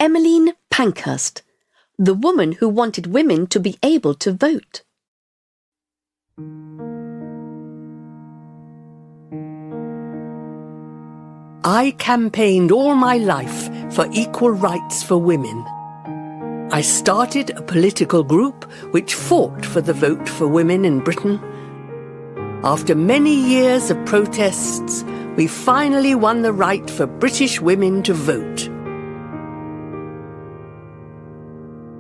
Emmeline Pankhurst, the woman who wanted women to be able to vote. I campaigned all my life for equal rights for women. I started a political group which fought for the vote for women in Britain. After many years of protests, we finally won the right for British women to vote.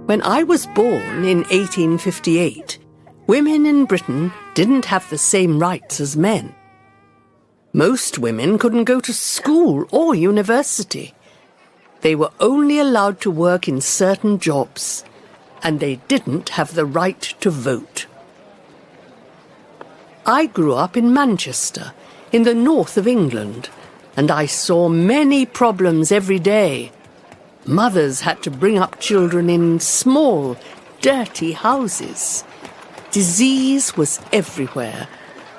When I was born in 1858, women in Britain didn't have the same rights as men. Most women couldn't go to school or university. They were only allowed to work in certain jobs, and they didn't have the right to vote. I grew up in Manchester, in the north of England, and I saw many problems every day. Mothers had to bring up children in small, dirty houses. Disease was everywhere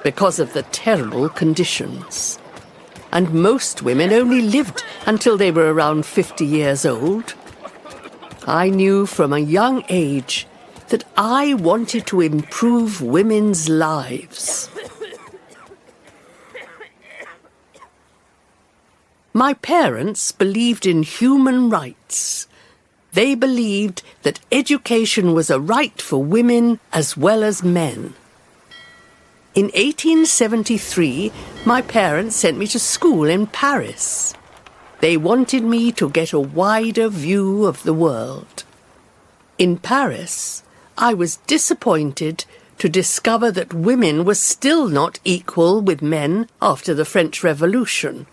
because of the terrible conditions. And most women only lived until they were around 50 years old. I knew from a young age that I wanted to improve women's lives. My parents believed in human rights. They believed that education was a right for women as well as men. In 1873, my parents sent me to school in Paris. They wanted me to get a wider view of the world. In Paris, I was disappointed to discover that women were still not equal with men after the French Revolution.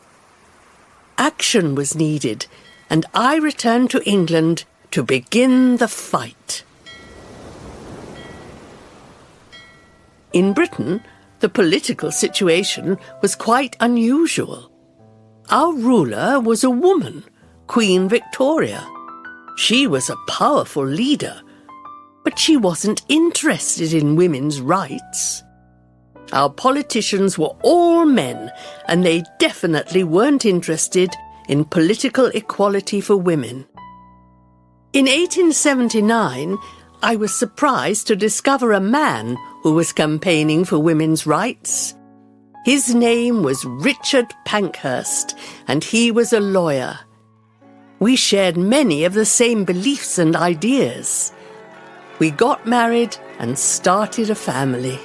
Action was needed, and I returned to England to begin the fight. In Britain, the political situation was quite unusual. Our ruler was a woman, Queen Victoria. She was a powerful leader, but she wasn't interested in women's rights. Our politicians were all men, and they definitely weren't interested in political equality for women. In 1879, I was surprised to discover a man who was campaigning for women's rights. His name was Richard Pankhurst, and he was a lawyer. We shared many of the same beliefs and ideas. We got married and started a family.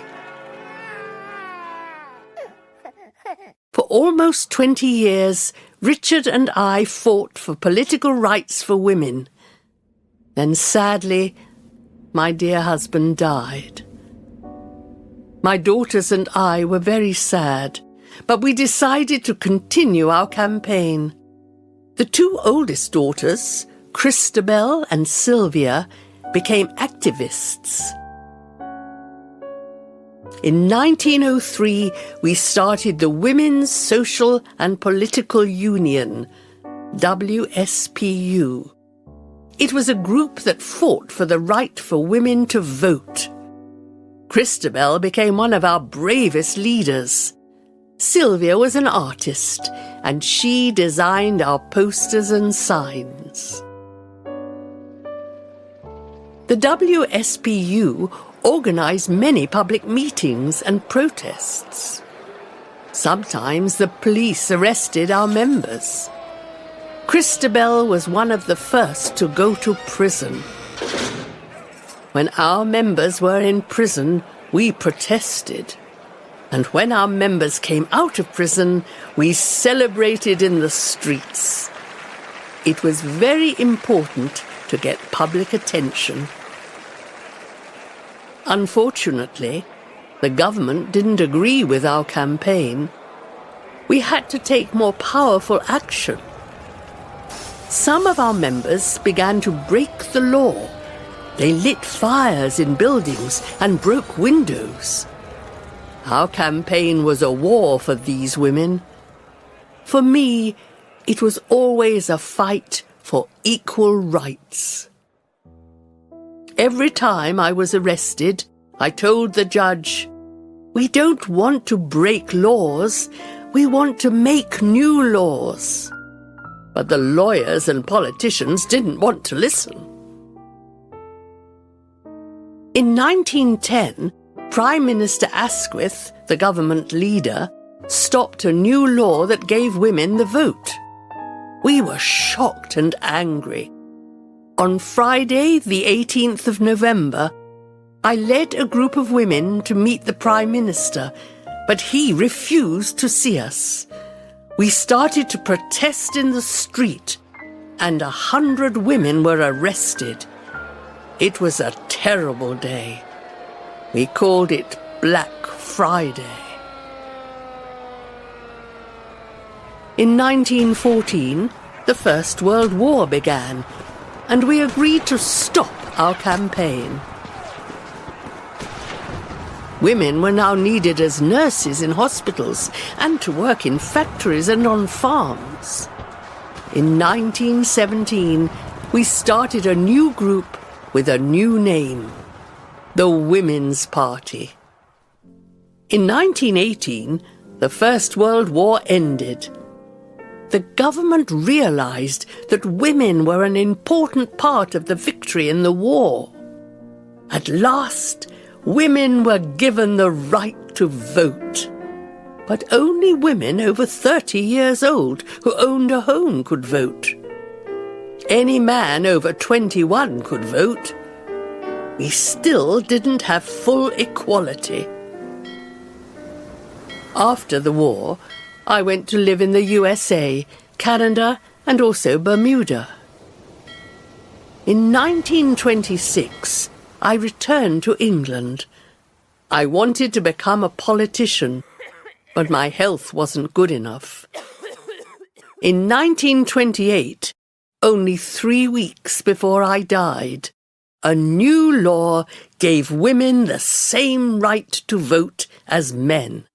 For almost 20 years, Richard and I fought for political rights for women. Then sadly, my dear husband died. My daughters and I were very sad, but we decided to continue our campaign. The two oldest daughters, Christabel and Sylvia, became activists. In 1903, we started the Women's Social and Political Union, WSPU. It was a group that fought for the right for women to vote. Christabel became one of our bravest leaders. Sylvia was an artist, and she designed our posters and signs. The WSPU organised many public meetings and protests. Sometimes the police arrested our members. Christabel was one of the first to go to prison. When our members were in prison, we protested. And when our members came out of prison, we celebrated in the streets. It was very important to get public attention. Unfortunately, the government didn't agree with our campaign. We had to take more powerful action. Some of our members began to break the law. They lit fires in buildings and broke windows. Our campaign was a war for these women. For me, it was always a fight for equal rights. Every time I was arrested, I told the judge, "We don't want to break laws, we want to make new laws." But the lawyers and politicians didn't want to listen. In 1910, Prime Minister Asquith, the government leader, stopped a new law that gave women the vote. We were shocked and angry. On Friday, the 18th of November, I led a group of women to meet the Prime Minister, but he refused to see us. We started to protest in the street, and 100 women were arrested. It was a terrible day. We called it Black Friday. In 1914, the First World War began, and we agreed to stop our campaign. Women were now needed as nurses in hospitals and to work in factories and on farms. In 1917, we started a new group with a new name, the Women's Party. In 1918, the First World War ended. The government realized that women were an important part of the victory in the war. At last, women were given the right to vote. But only women over 30 years old who owned a home could vote. Any man over 21 could vote. We still didn't have full equality. After the war, I went to live in the USA, Canada, and also Bermuda. In 1926, I returned to England. I wanted to become a politician, but my health wasn't good enough. In 1928, only 3 weeks before I died, a new law gave women the same right to vote as men.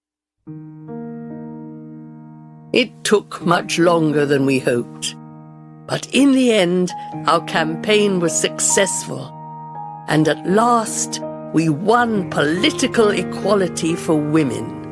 It took much longer than we hoped, but in the end, our campaign was successful. And at last, we won political equality for women.